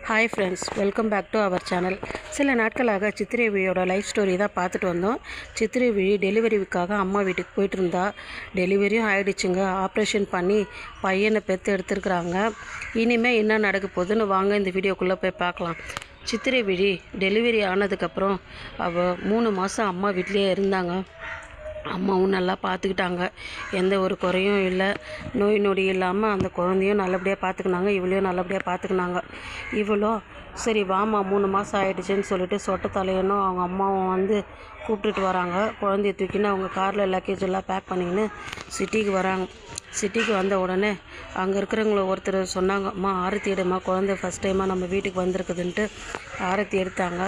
Hi friends, welcome back to our channel. சில நாட்களாக சித்திரை விழியோட life story தான் பார்த்துட்டு வந்தோம். சித்திரை விழி டெலிவரிக்காக அம்மா வீட்டுக்கு போயிட்டு இருந்தா. டெலிவரியும் ஆகிடுச்சுங்க. ஆப்ரேஷன் பண்ணி பையனை பெற்று எடுத்துருக்குறாங்க. இனிமேல் என்ன நடக்க போகுதுன்னு வாங்க இந்த வீடியோக்குள்ளே போய் பார்க்கலாம். சித்திரை விழி டெலிவரி ஆனதுக்கப்புறம் அவள் 3 மாதம் அம்மா வீட்லேயே இருந்தாங்க. அம்மாவும் நல்லா பார்த்துக்கிட்டாங்க. எந்த ஒரு குறையும் இல்லை. நோய் நொடி இல்லாமல் அந்த குழந்தையும் நல்லபடியாக பார்த்துக்கினாங்க. இவளையும் நல்லபடியாக பார்த்துக்கினாங்க. இவளோ சரி வாமா 3 மாதம் ஆகிடுச்சின்னு சொல்லிட்டு சொட்ட தலையனும் அவங்க அம்மாவும் வந்து கூப்பிட்டுட்டு வராங்க. குழந்தைய தூக்கின்னு அவங்க காரில் லக்கேஜ் எல்லாம் பேக் பண்ணிக்கின்னு சிட்டிக்கு வராங்க. சிட்டிக்கு வந்த உடனே அங்கே இருக்கிறவங்கள ஒருத்தர் சொன்னாங்க, அம்மா ஆரத்தி எடுமா, குழந்தை ஃபஸ்ட் டைமாக நம்ம வீட்டுக்கு வந்திருக்குதுன்ட்டு ஆரத்தி எடுத்தாங்க.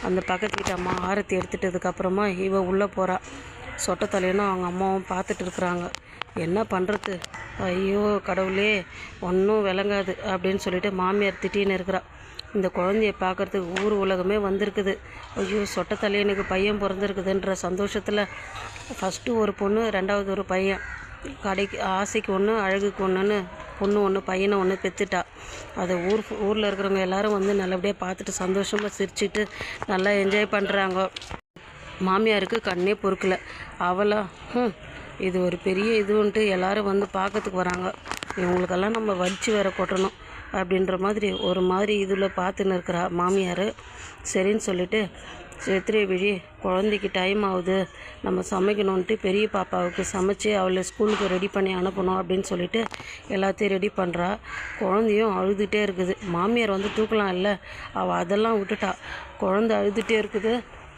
அந்த பக்கத்து வீட்டு அம்மா ஆரத்தி எடுத்துட்டதுக்கப்புறமா இவ உள்ளே போகிறா. சொட்ட தலையனும் அவங்க அம்மாவும் பார்த்துட்டு இருக்கிறாங்க. என்ன பண்ணுறது, ஐயோ கடவுளே, ஒன்றும் விளங்காது அப்படின்னு சொல்லிட்டு மாமியார் திட்டின்னு இருக்கிறா. இந்த குழந்தைய பார்க்குறதுக்கு ஊர் உலகமே வந்திருக்குது. ஐயோ சொட்ட தலையனுக்கு பையன் பிறந்திருக்குதுன்ற சந்தோஷத்தில் ஃபஸ்ட்டு ஒரு பொண்ணு, ரெண்டாவது ஒரு பையன். கடைக்கு ஆசைக்கு ஒன்று, அழகுக்கு ஒன்றுன்னு பொண்ணு ஒன்று பையனை ஒன்று பெற்றுட்டா. அதை ஊரில் இருக்கிறவங்க எல்லோரும் வந்து நல்லபடியாக பார்த்துட்டு சந்தோஷமாக சிரிச்சிட்டு நல்லா என்ஜாய் பண்ணுறாங்க. மாமியாருக்கு கண்ணே பொறுக்கலை. அவளா இது ஒரு பெரிய இதுன்ட்டு எல்லோரும் வந்து பார்க்கறதுக்கு வராங்க. இவங்களுக்கெல்லாம் நம்ம வச்சு வேற கொட்டணும் அப்படின்ற மாதிரி ஒரு மாதிரி இதில் பார்த்துன்னு இருக்கிறா மாமியார். சரின்னு சொல்லிட்டு சித்திரை விழி குழந்தைக்கு டைம் ஆகுது, நம்ம சமைக்கணுன்ட்டு பெரிய பாப்பாவுக்கு சமைச்சு அவளை ஸ்கூலுக்கு ரெடி பண்ணி அனுப்பணும் அப்படின்னு சொல்லிட்டு எல்லாத்தையும் ரெடி பண்ணுறா. குழந்தையும் அழுதுகிட்டே இருக்குது. மாமியார் வந்து தூக்கலாம் இல்லை, அவள் அதெல்லாம் விட்டுட்டா. குழந்தை அழுதுகிட்டே இருக்குது.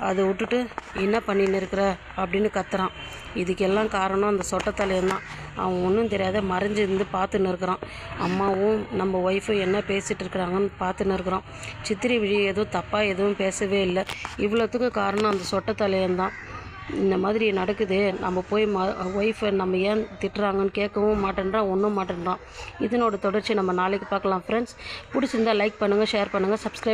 அதை விட்டுட்டு என்ன பண்ணின்னு இருக்கிற அப்படின்னு கத்துறான். இதுக்கெல்லாம் காரணம் அந்த சொட்டத்தலையன் தான். அவன் ஒன்றும் தெரியாத மறைஞ்சு இருந்து பார்த்துன்னு இருக்கிறான். அம்மாவும் நம்ம ஒய்ஃபும் என்ன பேசிகிட்டு இருக்கிறாங்கன்னு பார்த்துன்னு இருக்கிறான். சித்திரை விழி எதுவும் தப்பாக எதுவும் பேசவே இல்லை. இவ்வளோத்துக்கு காரணம் அந்த சொட்டத்தலையன் தான். இந்த மாதிரி நடக்குது, நம்ம போய் ஒய்ஃபை நம்ம ஏன் திட்டுறாங்கன்னு கேட்கவும் மாட்டேன்றான், ஒன்றும் மாட்டேன்றான். இதனோட தொடர்ச்சி நம்ம நாளைக்கு பார்க்கலாம் ஃப்ரெண்ட்ஸ். பிடிச்சிருந்தால் லைக் பண்ணுங்கள், ஷேர் பண்ணுங்கள், சப்ஸ்கிரைப்